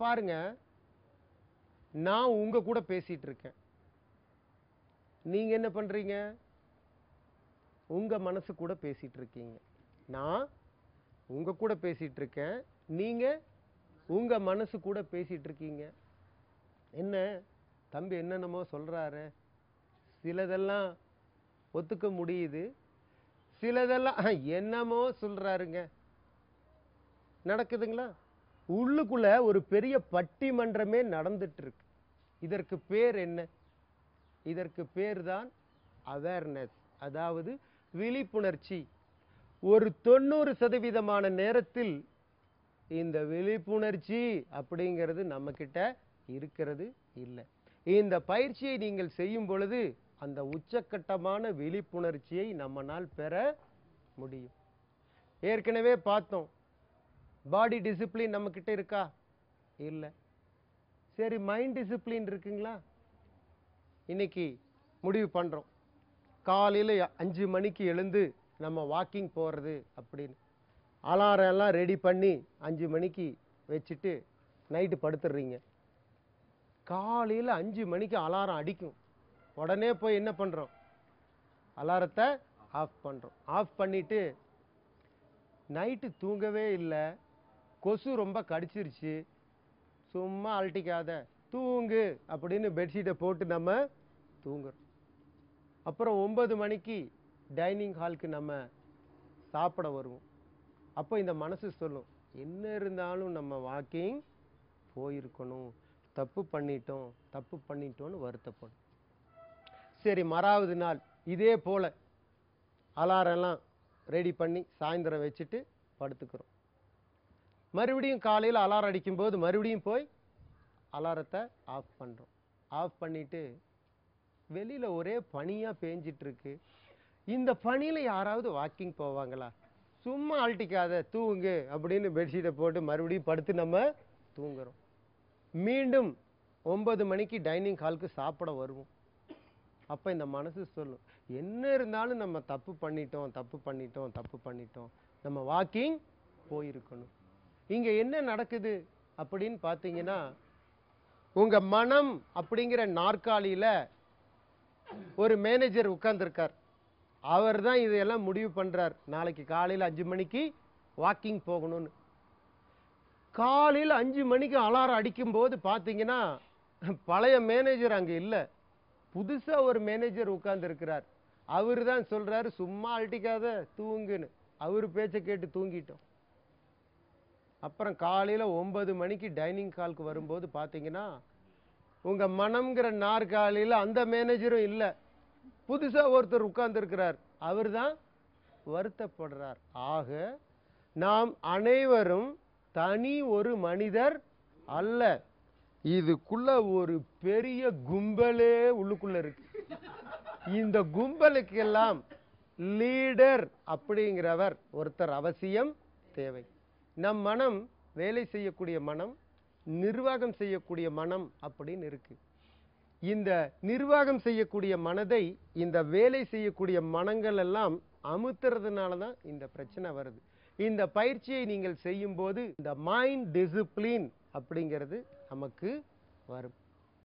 பாருங்க, நான் உங்க கூட பேசிட்டு இருக்கேன். நீங்க என்ன பண்றீங்க? உங்க மனசு கூட பேசிட்டு இருக்கீங்க. நான் உங்க கூட பேசிட்டு இருக்கேன். நீங்க உங்க மனசு கூட பேசிட்டு இருக்கீங்க. என்ன தம்பி என்னென்னமோ சொல்றாரு. சிலதெல்லாம் ஒத்துக்க முடியுது, சிலதெல்லாம் என்னமோ சொல்றாருங்க. நடக்குதுங்களா? உள்ளுக்குள்ள ஒரு பெரிய பட்டிமன்றமே நடந்துட்டு இருக்கு. இதற்கு பேர் என்ன? இதற்கு பேர் தான் அவேர்னஸ், அதாவது விழிப்புணர்ச்சி. ஒரு 90% நேரத்தில் இந்த விழிப்புணர்ச்சி அப்படிங்கிறது நம்ம கிட்ட இருக்கிறது இல்லை. இந்த பயிற்சியை நீங்கள் செய்யும் பொழுது அந்த உச்சக்கட்டமான விழிப்புணர்ச்சியை நம்மால் பெற முடியும். ஏற்கனவே பார்த்தோம், பாடி டிசிப்ளின் நம்ம கிட்ட இருக்கா? இல்லை. சரி, மைண்ட் டிசிப்ளின் இருக்குங்களா? இன்னைக்கு முடிவு பண்றோம், காலையில் 5 மணிக்கு எழுந்து நம்ம வாக்கிங் போறது அப்படின்னு. அலாரம் எல்லாம் ரெடி பண்ணி 5 மணிக்கு வச்சுட்டு நைட்டு படுத்துடுறீங்க. காலையில் 5 மணிக்கு அலாரம் அடிக்கும். உடனே போய் என்ன பண்றோம்? அலாரத்தை ஆஃப் பண்றோம். ஆஃப் பண்ணிட்டு நைட்டு தூங்கவே இல்லை, கொசு ரொம்ப கடிச்சிருச்சு, சும்மா அழட்டிக்காத தூங்கு அப்படின்னு பெட்ஷீட்டை போட்டு நம்ம தூங்குறோம். அப்புறம் 9 மணிக்கு டைனிங் ஹாலுக்கு நம்ம சாப்பிட வருவோம். அப்போ இந்த மனசு சொல்லும், என்ன இருந்தாலும் நம்ம வாக்கிங் போயிருக்கணும், தப்பு பண்ணிட்டோம்னு வருத்தப்படும். சரி, மறாவது நாள் இதே போல அலாரம் எல்லாம் ரெடி பண்ணி சாயந்தரம் வச்சுட்டு படுத்துக்கிறோம். மறுபடியும் காலையில் அலாரம் அடிக்கும்போது மறுபடியும் போய் அலாரத்தை ஆஃப் பண்ணுறோம். ஆஃப் பண்ணிட்டு வெளியில் ஒரே பனியாக பேஞ்சிட்டு இருக்கு. இந்த பனியில் யாராவது வாக்கிங் போவாங்களா? சும்மா அழட்டிக்காத தூங்கு அப்படின்னு பெட்ஷீட்டை போட்டு மறுபடியும் படுத்து நம்ம தூங்குறோம். மீண்டும் 9 மணிக்கு டைனிங் ஹாலுக்கு சாப்பிட வருவோம். அப்போ இந்த மனசு சொல்லும், என்ன இருந்தாலும் நம்ம தப்பு பண்ணிட்டோம், நம்ம வாக்கிங் போயிருக்கணும். இங்கே என்ன நடக்குது அப்படின்னு பார்த்தீங்கன்னா, உங்கள் மனம் அப்படிங்கிற நாற்காலியில் ஒரு மேனேஜர் உட்கார்ந்துருக்கார். அவர் தான் இதையெல்லாம் முடிவு பண்ணுறார். நாளைக்கு காலையில் 5 மணிக்கு வாக்கிங் போகணும்னு. காலையில் 5 மணிக்கு அலாரம் அடிக்கும்போது பார்த்தீங்கன்னா பழைய மேனேஜர் அங்கே இல்லை, புதுசாக ஒரு மேனேஜர் உட்கார்ந்துருக்கிறார். அவர் தான் சொல்கிறாரு, சும்மா அழட்டிக்காத தூங்குன்னு. அவர் பேச்சை கேட்டு தூங்கிட்டோம். அப்புறம் காலையில் 9 மணிக்கு டைனிங் ஹாலுக்கு வரும்போது பார்த்தீங்கன்னா உங்கள் மனம்ங்கிற நாற்காலியில் அந்த மேனேஜரும் இல்லை, புதுசாக ஒருத்தர் உட்கார்ந்துருக்கிறார். அவர் தான் வருத்தப்படுறார். ஆக நாம் அனைவரும் தனி ஒரு மனிதர் அல்ல, இதுக்குள்ள ஒரு பெரிய கும்பலே உள்ளுக்குள்ள இருக்கு. இந்த கும்பலுக்கெல்லாம் லீடர் அப்படிங்கிறவர் ஒருத்தர் அவசியம் தேவை. நம் மனம் வேலை செய்யக்கூடிய மனம், நிர்வாகம் செய்யக்கூடிய மனம் அப்படின்னு இருக்கு. இந்த நிர்வாகம் செய்யக்கூடிய மனதை இந்த வேலை செய்யக்கூடிய மனங்கள் எல்லாம் அமுத்துறதுனால தான் இந்த பிரச்சனை வருது. இந்த பயிற்சியை நீங்கள் செய்யும் போது இந்த மைண்ட் டிசிப்ளின் அப்படிங்கிறது நமக்கு வரும்.